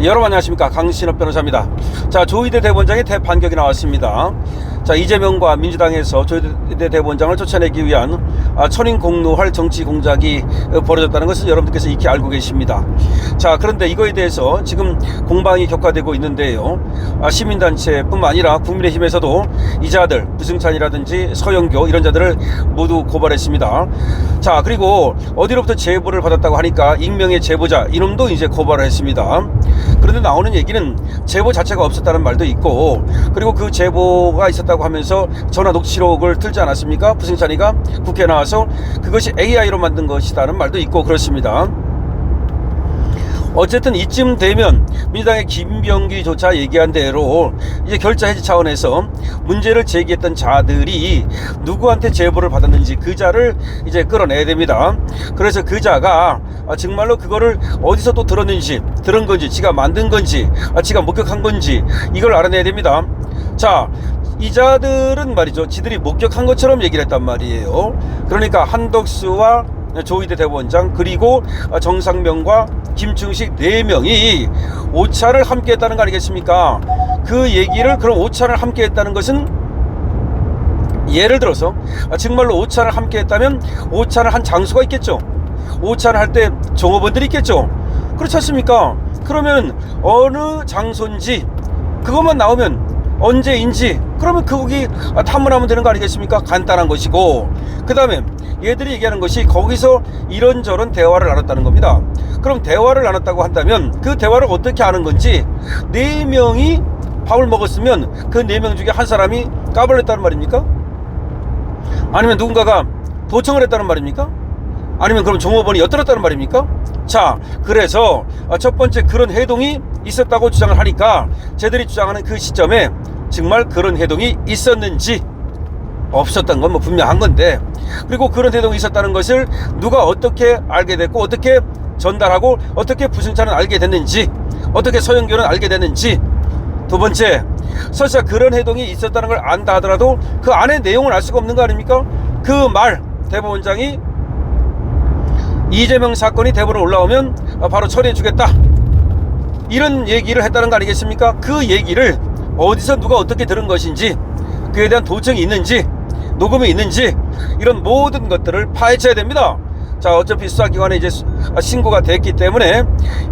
여러분 안녕하십니까, 강신업 변호사입니다. 자, 조희대 대법원장의 대판결이 나왔습니다. 자, 이재명과 민주당에서 조희대 대법원장을 쫓아내기 위한 천인공노할 정치 공작이 벌어졌다는 것은 여러분들께서 익히 알고 계십니다. 자, 그런데 이거에 대해서 지금 공방이 격화되고 있는데요. 시민단체뿐만 아니라 국민의힘에서도 이자들 부승찬이라든지 서영교 이런 자들을 모두 고발했습니다. 자, 그리고 어디로부터 제보를 받았다고 하니까 익명의 제보자 이놈도 이제 고발을 했습니다. 그런데 나오는 얘기는 제보 자체가 없었다는 말도 있고, 그리고 그 제보가 있었다고 하면서 전화 녹취록을 틀지 않았습니까? 부승찬이가 국회에 나와서 그것이 AI로 만든 것이라는 말도 있고 그렇습니다. 어쨌든 이쯤 되면 민주당의 김병기조차 얘기한 대로 이제 결자 해지 차원에서 문제를 제기했던 자들이 누구한테 제보를 받았는지 그 자를 이제 끌어내야 됩니다. 그래서 그 자가 정말로 그거를 어디서 또 들은 건지, 지가 만든 건지, 지가 목격한 건지 이걸 알아내야 됩니다. 자, 이 자들은 말이죠, 지들이 목격한 것처럼 얘기를 했단 말이에요. 그러니까 한덕수와 조희대 대법원장 그리고 정상명과 김충식 4명이 오차를 함께 했다는 거 아니겠습니까? 그 얘기를, 그럼 오차를 함께 했다는 것은 예를 들어서 정말로 오차를 함께 했다면 오차를 한 장소가 있겠죠. 오차를 할 때 종업원들이 있겠죠. 그렇지 않습니까? 그러면 어느 장소인지 그것만 나오면 언제인지, 그러면 거기 탐문하면 되는 거 아니겠습니까? 간단한 것이고, 그 다음에 얘들이 얘기하는 것이 거기서 이런저런 대화를 나눴다는 겁니다. 그럼 대화를 나눴다고 한다면 그 대화를 어떻게 아는 건지, 4명이 밥을 먹었으면 그 4명 중에 한 사람이 까발을 했다는 말입니까? 아니면 누군가가 도청을 했다는 말입니까? 아니면 그럼 종업원이 엿들었다는 말입니까? 자, 그래서 첫 번째 그런 해동이 있었다고 주장을 하니까 쟤들이 주장하는 그 시점에 정말 그런 해동이 있었는지 없었던 건 뭐 분명한 건데, 그리고 그런 해동이 있었다는 것을 누가 어떻게 알게 됐고, 어떻게 전달하고, 어떻게 부승찬은 알게 됐는지, 어떻게 서영교는 알게 됐는지. 두 번째, 설사 그런 해동이 있었다는 걸 안다 하더라도 그 안에 내용을 알 수가 없는 거 아닙니까? 그 말, 대법원장이 이재명 사건이 대법원에 올라오면 바로 처리해 주겠다, 이런 얘기를 했다는 거 아니겠습니까? 그 얘기를 어디서 누가 어떻게 들은 것인지, 그에 대한 도청이 있는지, 녹음이 있는지, 이런 모든 것들을 파헤쳐야 됩니다. 자, 어차피 수사기관에 이제 신고가 됐기 때문에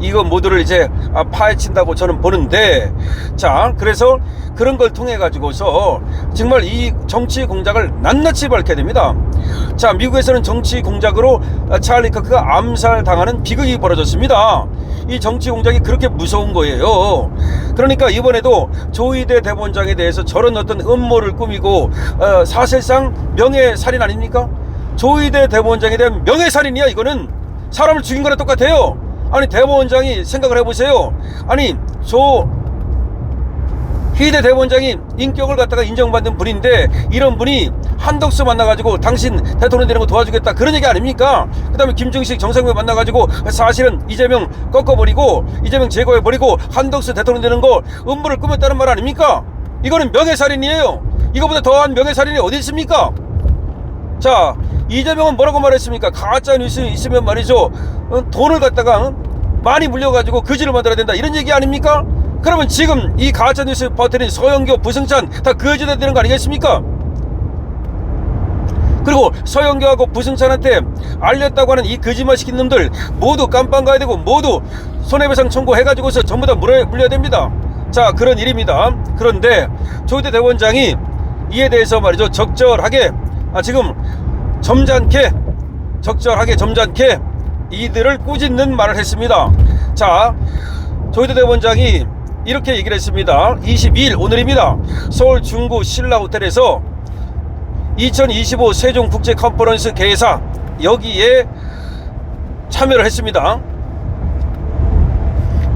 이거 모두를 이제 파헤친다고 저는 보는데, 자, 그래서 그런 걸 통해 가지고서 정말 이 정치 공작을 낱낱이 밝혀야 됩니다. 자, 미국에서는 정치 공작으로 찰리 커크가 암살당하는 비극이 벌어졌습니다. 이 정치 공작이 그렇게 무서운 거예요. 그러니까 이번에도 조희대 대법원장에 대해서 저런 어떤 음모를 꾸미고 사실상 명예살인 아닙니까? 조희대 대법원장에 대한 명예살인이야. 이거는 사람을 죽인 거랑 똑같아요. 아니, 대법원장이 생각을 해보세요. 아니, 조희대 대법원장이 인격을 갖다가 인정받는 분인데, 이런 분이 한덕수 만나가지고 당신 대통령 되는 거 도와주겠다, 그런 얘기 아닙니까? 그 다음에 김충식, 정상명 만나가지고 사실은 이재명 꺾어버리고, 이재명 제거해버리고 한덕수 대통령 되는 거 음모를 꾸몄다는 말 아닙니까? 이거는 명예살인이에요. 이거보다 더한 명예살인이 어디 있습니까? 자, 이재명은 뭐라고 말했습니까? 가짜 뉴스 있으면 말이죠, 돈을 갖다가 많이 물려가지고 거지를 만들어야 된다, 이런 얘기 아닙니까? 그러면 지금 이 가짜 뉴스 버티는 서영교, 부승찬 다 거지가 되는 거 아니겠습니까? 그리고 서영교하고 부승찬한테 알렸다고 하는 이 거짓말 시킨 놈들 모두 깜빵 가야 되고, 모두 손해배상 청구해가지고서 전부 다 물려야 됩니다. 자, 그런 일입니다. 그런데 조희대 대법원장이 이에 대해서 말이죠, 적절하게 지금 점잖게 이들을 꾸짖는 말을 했습니다. 자, 조희대 대법원장이 이렇게 얘기를 했습니다. 22일 오늘입니다. 서울 중구 신라 호텔에서 2025 세종 국제 컨퍼런스 개사, 여기에 참여를 했습니다.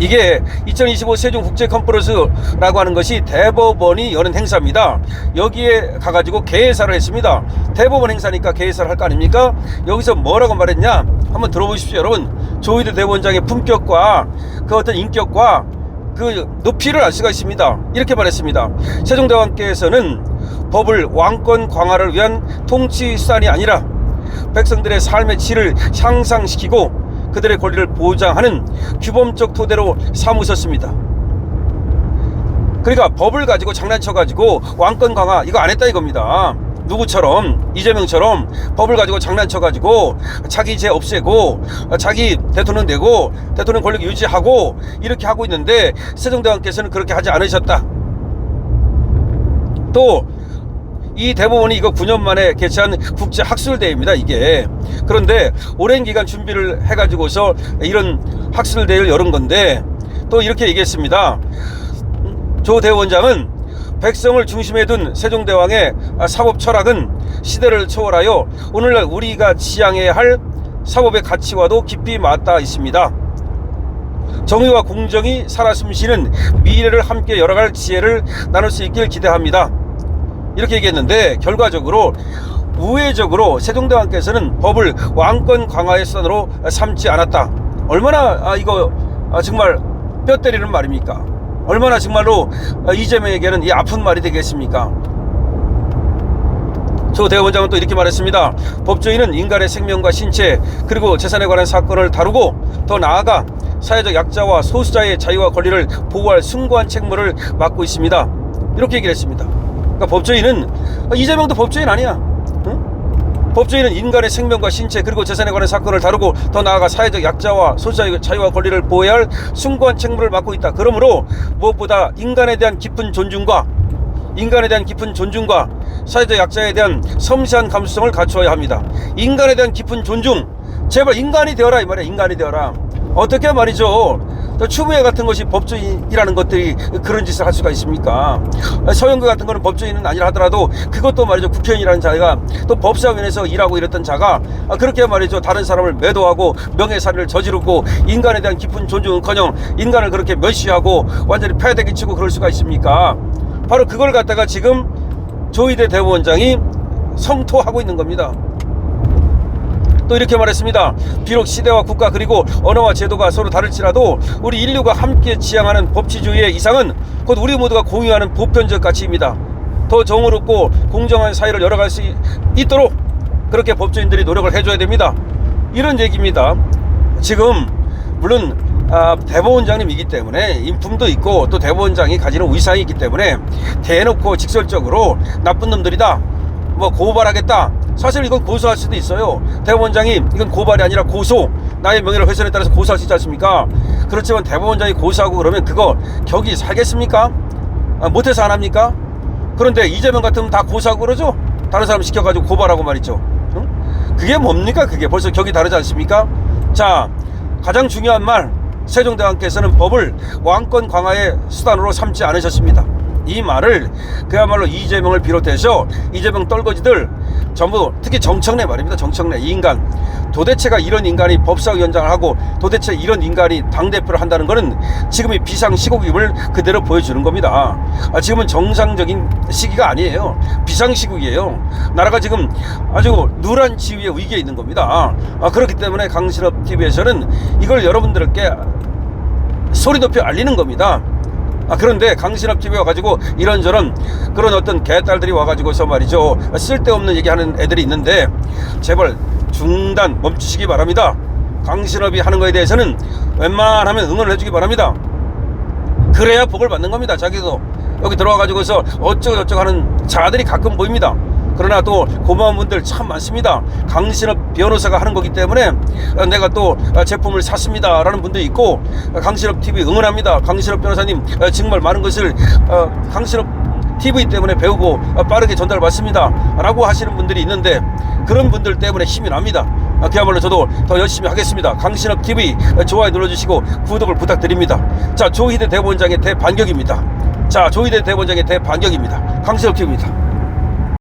이게 2025 세종 국제 컨퍼런스라고 하는 것이 대법원이 여는 행사입니다. 여기에 가가지고 개회사를 했습니다. 대법원 행사니까 개회사를 할 거 아닙니까? 여기서 뭐라고 말했냐, 한번 들어보십시오. 여러분, 조희대 대법원장의 품격과 그 어떤 인격과 그 높이를 알 수가 있습니다. 이렇게 말했습니다. 세종대왕께서는 법을 왕권 강화를 위한 통치 수단이 아니라 백성들의 삶의 질을 향상시키고 그들의 권리를 보장하는 규범적 토대로 삼으셨습니다. 그러니까 법을 가지고 장난쳐가지고 왕권 강화 이거 안 했다 이겁니다. 누구처럼, 이재명처럼 법을 가지고 장난쳐가지고 자기 죄 없애고 자기 대통령 되고 대통령 권력 유지하고 이렇게 하고 있는데 세종대왕께서는 그렇게 하지 않으셨다. 또 이 대법원이 이거 9년 만에 개최한 국제학술대회입니다 이게. 그런데 오랜 기간 준비를 해가지고서 이런 학술대회를 열은 건데 또 이렇게 얘기했습니다. 조 대원장은 백성을 중심에 둔 세종대왕의 사법 철학은 시대를 초월하여 오늘날 우리가 지향해야 할 사법의 가치와도 깊이 맞닿아 있습니다. 정의와 공정이 살아 숨쉬는 미래를 함께 열어갈 지혜를 나눌 수 있길 기대합니다. 이렇게 얘기했는데 결과적으로 우회적으로 세종대왕께서는 법을 왕권 강화의 수단으로 삼지 않았다. 얼마나 이거 정말 뼈 때리는 말입니까? 얼마나 정말로 이재명에게는 이 아픈 말이 되겠습니까? 조 대법원장은 또 이렇게 말했습니다. 법조인은 인간의 생명과 신체 그리고 재산에 관한 사건을 다루고 더 나아가 사회적 약자와 소수자의 자유와 권리를 보호할 숭고한 책무를 맡고 있습니다. 이렇게 얘기를 했습니다. 그러니까 법조인은 이재명도 법조인 아니야. 응? 법조인은 인간의 생명과 신체 그리고 재산에 관한 사건을 다루고 더 나아가 사회적 약자와 소수자의 자유와 권리를 보호해야 할 숭고한 책무를 맡고 있다. 그러므로 무엇보다 인간에 대한 깊은 존중과 사회적 약자에 대한 섬세한 감수성을 갖추어야 합니다. 인간에 대한 깊은 존중, 제발 인간이 되어라 이 말이야. 인간이 되어라. 어떻게 말이죠. 추미애 같은 것이 법조인이라는 것들이 그런 짓을 할 수가 있습니까? 서영교 같은 거는 법조인은 아니라 하더라도 그것도 말이죠. 국회의원이라는 자가 또 법사위원회에서 일하고 이랬던 자가 그렇게 말이죠. 다른 사람을 매도하고 명예살인을 저지르고 인간에 대한 깊은 존중은커녕 인간을 그렇게 멸시하고 완전히 패대기 치고 그럴 수가 있습니까? 바로 그걸 갖다가 지금 조희대 대법원장이 성토하고 있는 겁니다. 또 이렇게 말했습니다. 비록 시대와 국가 그리고 언어와 제도가 서로 다를지라도 우리 인류가 함께 지향하는 법치주의의 이상은 곧 우리 모두가 공유하는 보편적 가치입니다. 더 정의롭고 공정한 사회를 열어갈 수 있도록 그렇게 법조인들이 노력을 해줘야 됩니다. 이런 얘기입니다. 지금 물론 대법원장님이기 때문에 인품도 있고 또 대법원장이 가지는 위상이 있기 때문에 대놓고 직설적으로 나쁜 놈들이다 뭐 고발하겠다. 사실 이건 고소할 수도 있어요. 대법원장이 이건 고발이 아니라 고소, 나의 명예를 훼손에 따라서 고소할 수 있지 않습니까? 그렇지만 대법원장이 고소하고 그러면 그거 격이 살겠습니까? 못해서 안 합니까? 그런데 이재명 같으면 다 고소하고 그러죠? 다른 사람 시켜가지고 고발하고 말이죠. 응? 그게 뭡니까? 그게 벌써 격이 다르지 않습니까? 자, 가장 중요한 말, 세종대왕께서는 법을 왕권 강화의 수단으로 삼지 않으셨습니다. 이 말을 그야말로 이재명을 비롯해서 이재명 떨거지들 전부 특히 정청래 말입니다. 정청래 이 인간 도대체가 이런 인간이 법사위원장을 하고 도대체 이런 인간이 당대표를 한다는 것은 지금이 비상시국임을 그대로 보여주는 겁니다. 지금은 정상적인 시기가 아니에요. 비상시국이에요. 나라가 지금 아주 누란 지위의 위기에 있는 겁니다. 그렇기 때문에 강신업TV에서는 이걸 여러분들께 소리 높여 알리는 겁니다. 그런데 강신업TV 와가지고 이런저런 그런 어떤 개딸들이 와가지고서 말이죠 쓸데없는 얘기하는 애들이 있는데 제발 중단 멈추시기 바랍니다. 강신업이 하는 거에 대해서는 웬만하면 응원을 해주기 바랍니다. 그래야 복을 받는 겁니다. 자기도 여기 들어와가지고서 어쩌고저쩌고 하는 자들이 가끔 보입니다. 그러나 또 고마운 분들 참 많습니다. 강신업 변호사가 하는 거기 때문에 내가 또 제품을 샀습니다 라는 분도 있고 강신업TV 응원합니다. 강신업 변호사님 정말 많은 것을 강신업TV 때문에 배우고 빠르게 전달받습니다 라고 하시는 분들이 있는데 그런 분들 때문에 힘이 납니다. 그야말로 저도 더 열심히 하겠습니다. 강신업TV 좋아요 눌러주시고 구독을 부탁드립니다. 자, 조희대 대법원장의 대반격입니다. 강신업TV입니다.